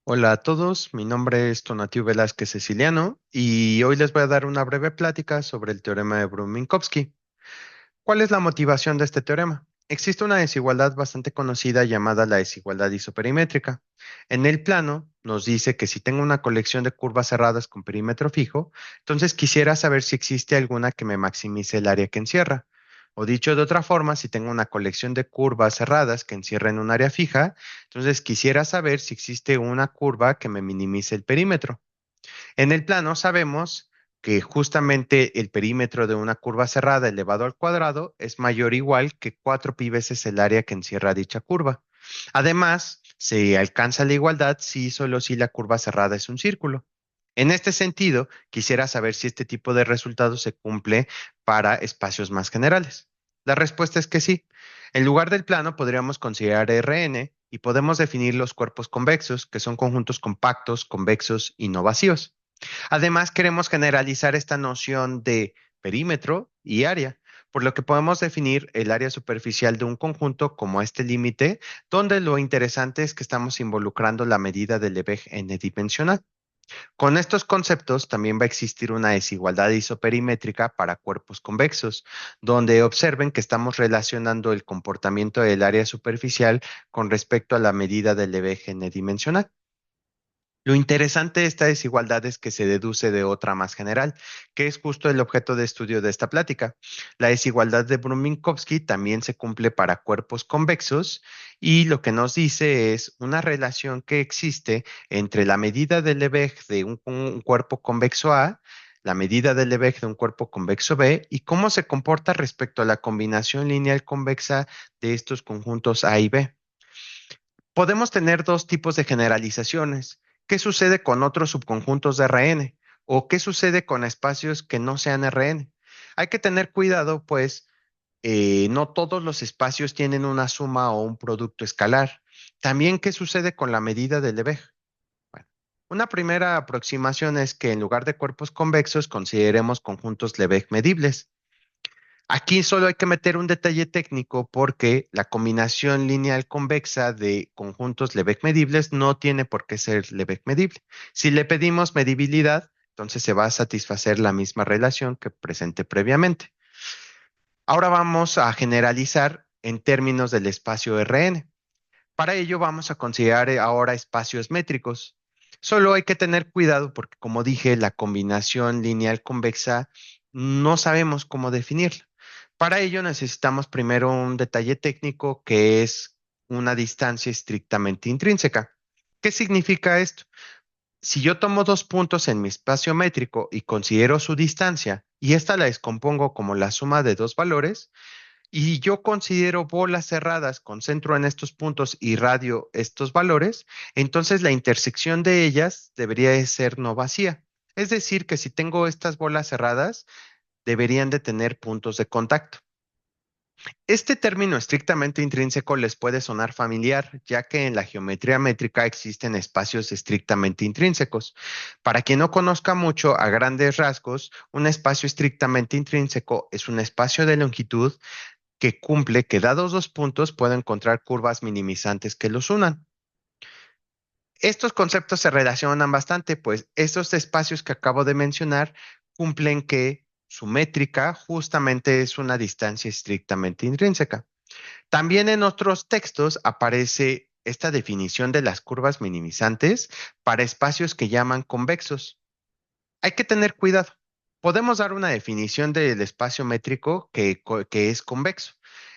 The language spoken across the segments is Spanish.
Hola a todos, mi nombre es Tonatiuh Velázquez Ceciliano y hoy les voy a dar una breve plática sobre el teorema de Brun-Minkowski. ¿Cuál es la motivación de este teorema? Existe una desigualdad bastante conocida llamada la desigualdad isoperimétrica. En el plano nos dice que si tengo una colección de curvas cerradas con perímetro fijo, entonces quisiera saber si existe alguna que me maximice el área que encierra. O dicho de otra forma, si tengo una colección de curvas cerradas que encierren un área fija, entonces quisiera saber si existe una curva que me minimice el perímetro. En el plano sabemos que justamente el perímetro de una curva cerrada elevado al cuadrado es mayor o igual que 4 pi veces el área que encierra dicha curva. Además, se alcanza la igualdad si y solo si la curva cerrada es un círculo. En este sentido, quisiera saber si este tipo de resultado se cumple para espacios más generales. La respuesta es que sí. En lugar del plano, podríamos considerar Rn y podemos definir los cuerpos convexos, que son conjuntos compactos, convexos y no vacíos. Además, queremos generalizar esta noción de perímetro y área, por lo que podemos definir el área superficial de un conjunto como este límite, donde lo interesante es que estamos involucrando la medida del Lebesgue n-dimensional. Con estos conceptos también va a existir una desigualdad isoperimétrica para cuerpos convexos, donde observen que estamos relacionando el comportamiento del área superficial con respecto a la medida del Lebesgue n-dimensional. Lo interesante de esta desigualdad es que se deduce de otra más general, que es justo el objeto de estudio de esta plática. La desigualdad de Brun-Minkowski también se cumple para cuerpos convexos y lo que nos dice es una relación que existe entre la medida del Lebesgue de un cuerpo convexo A, la medida del Lebesgue de un cuerpo convexo B y cómo se comporta respecto a la combinación lineal convexa de estos conjuntos A y B. Podemos tener dos tipos de generalizaciones. ¿Qué sucede con otros subconjuntos de Rn? ¿O qué sucede con espacios que no sean Rn? Hay que tener cuidado, pues no todos los espacios tienen una suma o un producto escalar. También, ¿qué sucede con la medida de Lebesgue? Bueno, una primera aproximación es que en lugar de cuerpos convexos consideremos conjuntos Lebesgue medibles. Aquí solo hay que meter un detalle técnico porque la combinación lineal convexa de conjuntos Lebesgue medibles no tiene por qué ser Lebesgue medible. Si le pedimos medibilidad, entonces se va a satisfacer la misma relación que presenté previamente. Ahora vamos a generalizar en términos del espacio Rn. Para ello vamos a considerar ahora espacios métricos. Solo hay que tener cuidado porque, como dije, la combinación lineal convexa no sabemos cómo definirla. Para ello necesitamos primero un detalle técnico que es una distancia estrictamente intrínseca. ¿Qué significa esto? Si yo tomo dos puntos en mi espacio métrico y considero su distancia y esta la descompongo como la suma de dos valores, y yo considero bolas cerradas con centro en estos puntos y radio estos valores, entonces la intersección de ellas debería de ser no vacía. Es decir, que si tengo estas bolas cerradas, deberían de tener puntos de contacto. Este término estrictamente intrínseco les puede sonar familiar, ya que en la geometría métrica existen espacios estrictamente intrínsecos. Para quien no conozca mucho, a grandes rasgos, un espacio estrictamente intrínseco es un espacio de longitud que cumple que dados dos puntos puedo encontrar curvas minimizantes que los unan. Estos conceptos se relacionan bastante, pues estos espacios que acabo de mencionar cumplen que su métrica justamente es una distancia estrictamente intrínseca. También en otros textos aparece esta definición de las curvas minimizantes para espacios que llaman convexos. Hay que tener cuidado. Podemos dar una definición del espacio métrico que es convexo.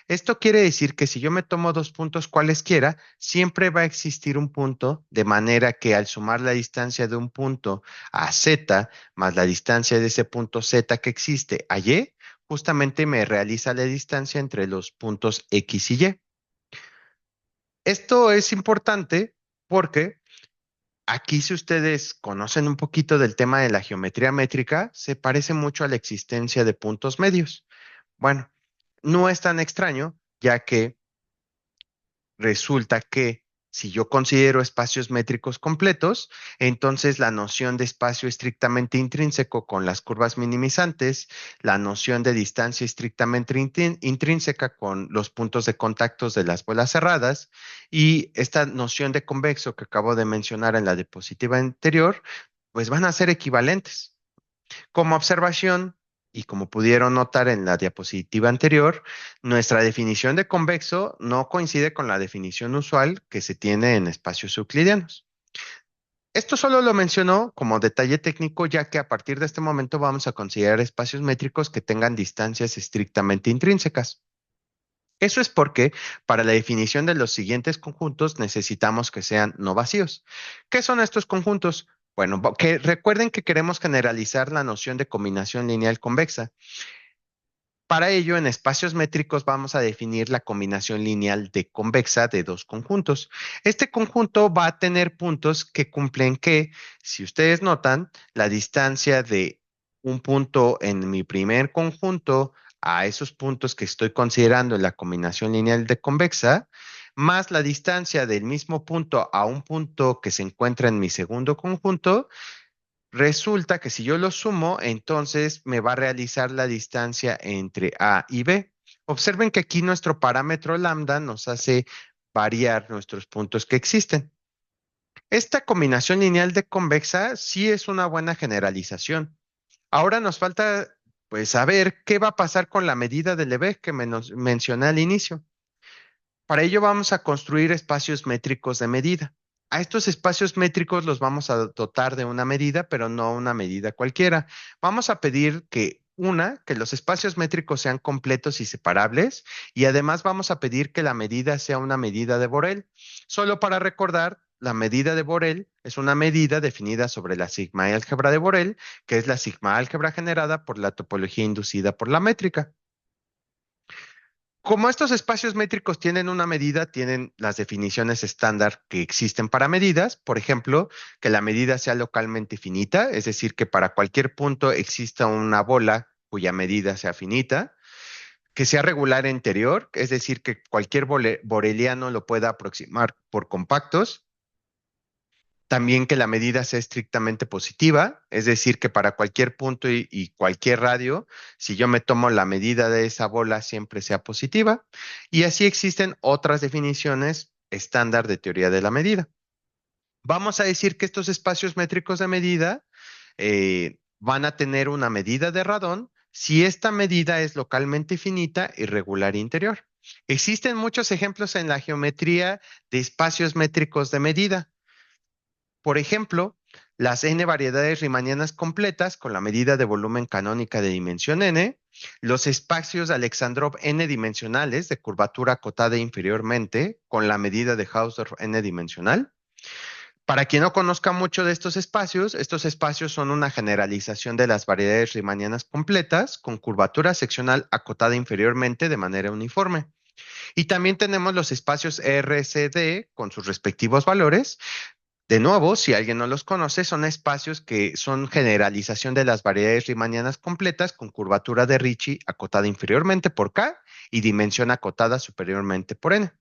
Esto quiere decir que si yo me tomo dos puntos cualesquiera, siempre va a existir un punto, de manera que al sumar la distancia de un punto a z más la distancia de ese punto z que existe a y, justamente me realiza la distancia entre los puntos x y y. Esto es importante porque aquí, si ustedes conocen un poquito del tema de la geometría métrica, se parece mucho a la existencia de puntos medios. Bueno, no es tan extraño, ya que resulta que Si yo considero espacios métricos completos, entonces la noción de espacio estrictamente intrínseco con las curvas minimizantes, la noción de distancia estrictamente intrínseca con los puntos de contactos de las bolas cerradas y esta noción de convexo que acabo de mencionar en la diapositiva anterior, pues van a ser equivalentes. Como observación, y como pudieron notar en la diapositiva anterior, nuestra definición de convexo no coincide con la definición usual que se tiene en espacios euclidianos. Esto solo lo menciono como detalle técnico, ya que a partir de este momento vamos a considerar espacios métricos que tengan distancias estrictamente intrínsecas. Eso es porque para la definición de los siguientes conjuntos necesitamos que sean no vacíos. ¿Qué son estos conjuntos? Bueno, que recuerden que queremos generalizar la noción de combinación lineal convexa. Para ello, en espacios métricos vamos a definir la combinación lineal de convexa de dos conjuntos. Este conjunto va a tener puntos que cumplen que, si ustedes notan, la distancia de un punto en mi primer conjunto a esos puntos que estoy considerando en la combinación lineal de convexa, más la distancia del mismo punto a un punto que se encuentra en mi segundo conjunto, resulta que si yo lo sumo, entonces me va a realizar la distancia entre A y B. Observen que aquí nuestro parámetro lambda nos hace variar nuestros puntos que existen. Esta combinación lineal de convexa sí es una buena generalización. Ahora nos falta pues saber qué va a pasar con la medida del Lebesgue que mencioné al inicio. Para ello vamos a construir espacios métricos de medida. A estos espacios métricos los vamos a dotar de una medida, pero no una medida cualquiera. Vamos a pedir que los espacios métricos sean completos y separables, y además vamos a pedir que la medida sea una medida de Borel. Solo para recordar, la medida de Borel es una medida definida sobre la sigma álgebra de Borel, que es la sigma álgebra generada por la topología inducida por la métrica. Como estos espacios métricos tienen una medida, tienen las definiciones estándar que existen para medidas, por ejemplo, que la medida sea localmente finita, es decir, que para cualquier punto exista una bola cuya medida sea finita, que sea regular interior, es decir, que cualquier boreliano lo pueda aproximar por compactos. También que la medida sea estrictamente positiva, es decir, que para cualquier punto y cualquier radio, si yo me tomo la medida de esa bola, siempre sea positiva. Y así existen otras definiciones estándar de teoría de la medida. Vamos a decir que estos espacios métricos de medida van a tener una medida de radón si esta medida es localmente finita y regular interior. Existen muchos ejemplos en la geometría de espacios métricos de medida. Por ejemplo, las n variedades riemannianas completas con la medida de volumen canónica de dimensión n, los espacios de Alexandrov n dimensionales de curvatura acotada inferiormente con la medida de Hausdorff n dimensional. Para quien no conozca mucho de estos espacios son una generalización de las variedades riemannianas completas con curvatura seccional acotada inferiormente de manera uniforme. Y también tenemos los espacios RCD con sus respectivos valores. De nuevo, si alguien no los conoce, son espacios que son generalización de las variedades riemannianas completas con curvatura de Ricci acotada inferiormente por K y dimensión acotada superiormente por N.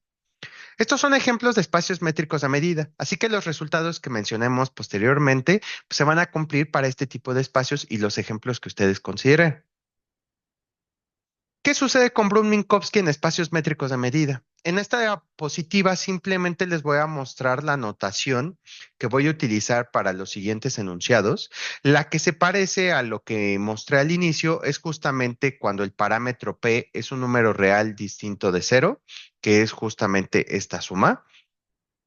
Estos son ejemplos de espacios métricos a medida, así que los resultados que mencionemos posteriormente pues, se van a cumplir para este tipo de espacios y los ejemplos que ustedes consideren. ¿Qué sucede con Brun-Minkowski en espacios métricos de medida? En esta diapositiva simplemente les voy a mostrar la notación que voy a utilizar para los siguientes enunciados. La que se parece a lo que mostré al inicio es justamente cuando el parámetro P es un número real distinto de cero, que es justamente esta suma.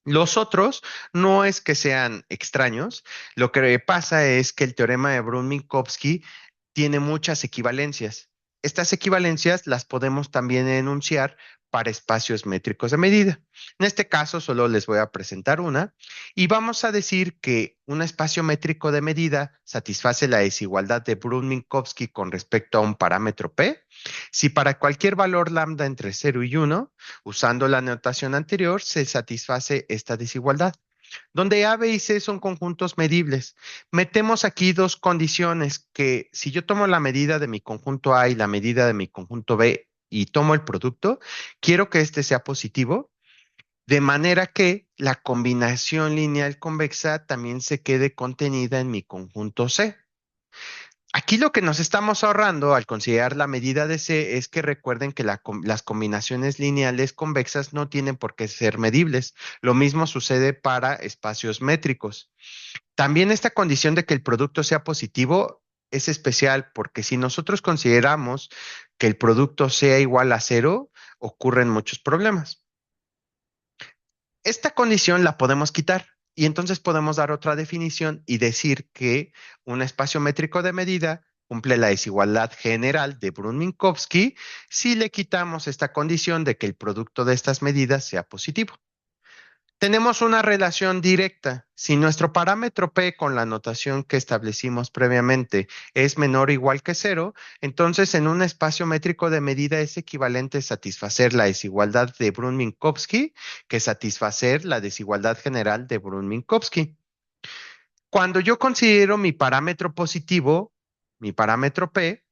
Los otros no es que sean extraños, lo que pasa es que el teorema de Brun-Minkowski tiene muchas equivalencias. Estas equivalencias las podemos también enunciar para espacios métricos de medida. En este caso solo les voy a presentar una y vamos a decir que un espacio métrico de medida satisface la desigualdad de Brun-Minkowski con respecto a un parámetro P si para cualquier valor lambda entre 0 y 1, usando la notación anterior, se satisface esta desigualdad. Donde A, B y C son conjuntos medibles. Metemos aquí dos condiciones que si yo tomo la medida de mi conjunto A y la medida de mi conjunto B y tomo el producto, quiero que este sea positivo de manera que la combinación lineal convexa también se quede contenida en mi conjunto C. Aquí lo que nos estamos ahorrando al considerar la medida de C es que recuerden que las combinaciones lineales convexas no tienen por qué ser medibles. Lo mismo sucede para espacios métricos. También esta condición de que el producto sea positivo es especial porque si nosotros consideramos que el producto sea igual a cero, ocurren muchos problemas. Esta condición la podemos quitar y entonces podemos dar otra definición y decir que un espacio métrico de medida cumple la desigualdad general de Brun-Minkowski si le quitamos esta condición de que el producto de estas medidas sea positivo. Tenemos una relación directa. Si nuestro parámetro P con la notación que establecimos previamente es menor o igual que cero, entonces en un espacio métrico de medida es equivalente satisfacer la desigualdad de Brun-Minkowski que satisfacer la desigualdad general de Brun-Minkowski. Cuando yo considero mi parámetro positivo, mi parámetro P,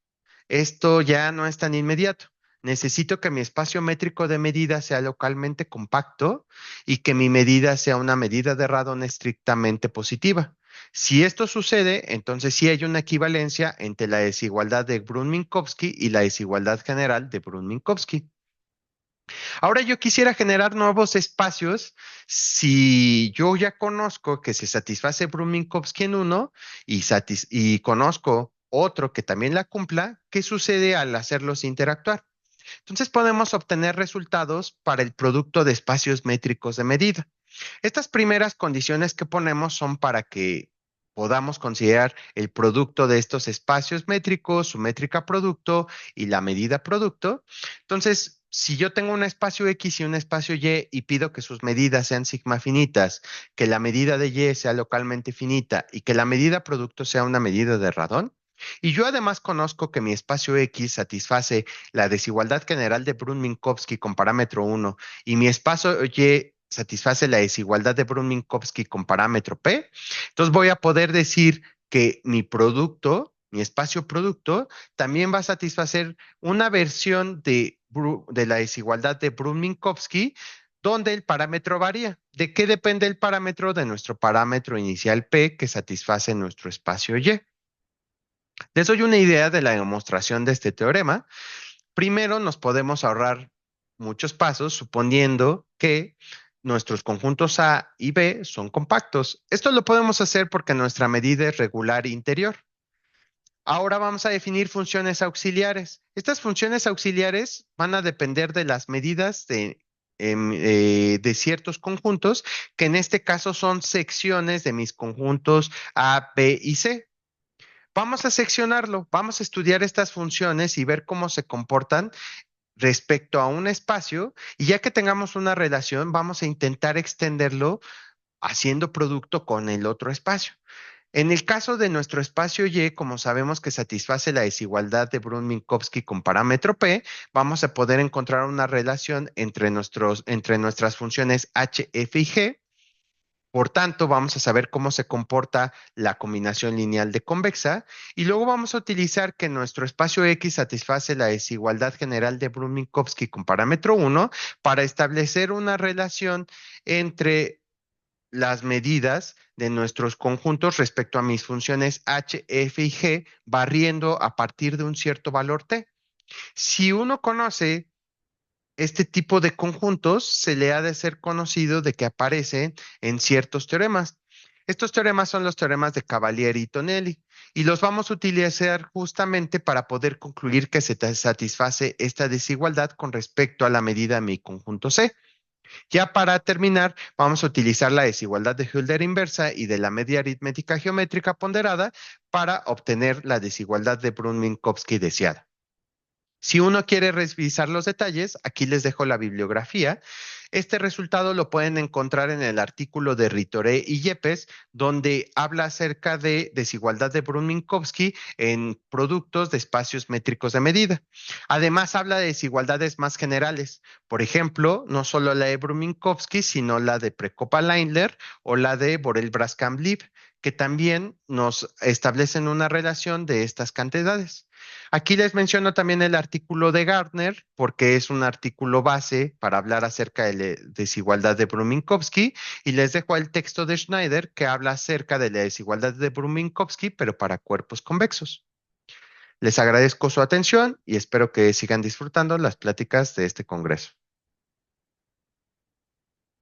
esto ya no es tan inmediato. Necesito que mi espacio métrico de medida sea localmente compacto y que mi medida sea una medida de radón estrictamente positiva. Si esto sucede, entonces sí hay una equivalencia entre la desigualdad de Brun-Minkowski y la desigualdad general de Brun-Minkowski. Ahora yo quisiera generar nuevos espacios. Si yo ya conozco que se satisface Brun-Minkowski en uno y conozco otro que también la cumpla, ¿qué sucede al hacerlos interactuar? Entonces podemos obtener resultados para el producto de espacios métricos de medida. Estas primeras condiciones que ponemos son para que podamos considerar el producto de estos espacios métricos, su métrica producto y la medida producto. Entonces, si yo tengo un espacio X y un espacio Y pido que sus medidas sean sigma finitas, que la medida de Y sea localmente finita y que la medida producto sea una medida de radón, y yo además conozco que mi espacio X satisface la desigualdad general de Brun-Minkowski con parámetro 1 y mi espacio Y satisface la desigualdad de Brun-Minkowski con parámetro P, entonces voy a poder decir que mi producto, mi espacio producto, también va a satisfacer una versión de la desigualdad de Brun-Minkowski donde el parámetro varía. ¿De qué depende el parámetro? De nuestro parámetro inicial P que satisface nuestro espacio Y. Les doy una idea de la demostración de este teorema. Primero, nos podemos ahorrar muchos pasos suponiendo que nuestros conjuntos A y B son compactos. Esto lo podemos hacer porque nuestra medida es regular interior. Ahora vamos a definir funciones auxiliares. Estas funciones auxiliares van a depender de las medidas de ciertos conjuntos, que en este caso son secciones de mis conjuntos A, B y C. Vamos a seccionarlo, vamos a estudiar estas funciones y ver cómo se comportan respecto a un espacio y ya que tengamos una relación, vamos a intentar extenderlo haciendo producto con el otro espacio. En el caso de nuestro espacio Y, como sabemos que satisface la desigualdad de Brun-Minkowski con parámetro P, vamos a poder encontrar una relación entre nuestras funciones h, f y g. Por tanto, vamos a saber cómo se comporta la combinación lineal de convexa y luego vamos a utilizar que nuestro espacio X satisface la desigualdad general de Brun-Minkowski con parámetro 1 para establecer una relación entre las medidas de nuestros conjuntos respecto a mis funciones h, f y g, barriendo a partir de un cierto valor t. Si uno conoce este tipo de conjuntos se le ha de ser conocido de que aparecen en ciertos teoremas. Estos teoremas son los teoremas de Cavalieri y Tonelli y los vamos a utilizar justamente para poder concluir que se satisface esta desigualdad con respecto a la medida de mi conjunto C. Ya para terminar, vamos a utilizar la desigualdad de Hölder inversa y de la media aritmética geométrica ponderada para obtener la desigualdad de Brun-Minkowski deseada. Si uno quiere revisar los detalles, aquí les dejo la bibliografía. Este resultado lo pueden encontrar en el artículo de Ritoré y Yepes, donde habla acerca de desigualdad de Brun-Minkowski en productos de espacios métricos de medida. Además, habla de desigualdades más generales. Por ejemplo, no solo la de Brun-Minkowski, sino la de Prekopa-Leindler o la de Borel-Braskamp-Lieb, que también nos establecen una relación de estas cantidades. Aquí les menciono también el artículo de Gardner, porque es un artículo base para hablar acerca de la desigualdad de Brun-Minkowski, y les dejo el texto de Schneider que habla acerca de la desigualdad de Brun-Minkowski, pero para cuerpos convexos. Les agradezco su atención y espero que sigan disfrutando las pláticas de este congreso.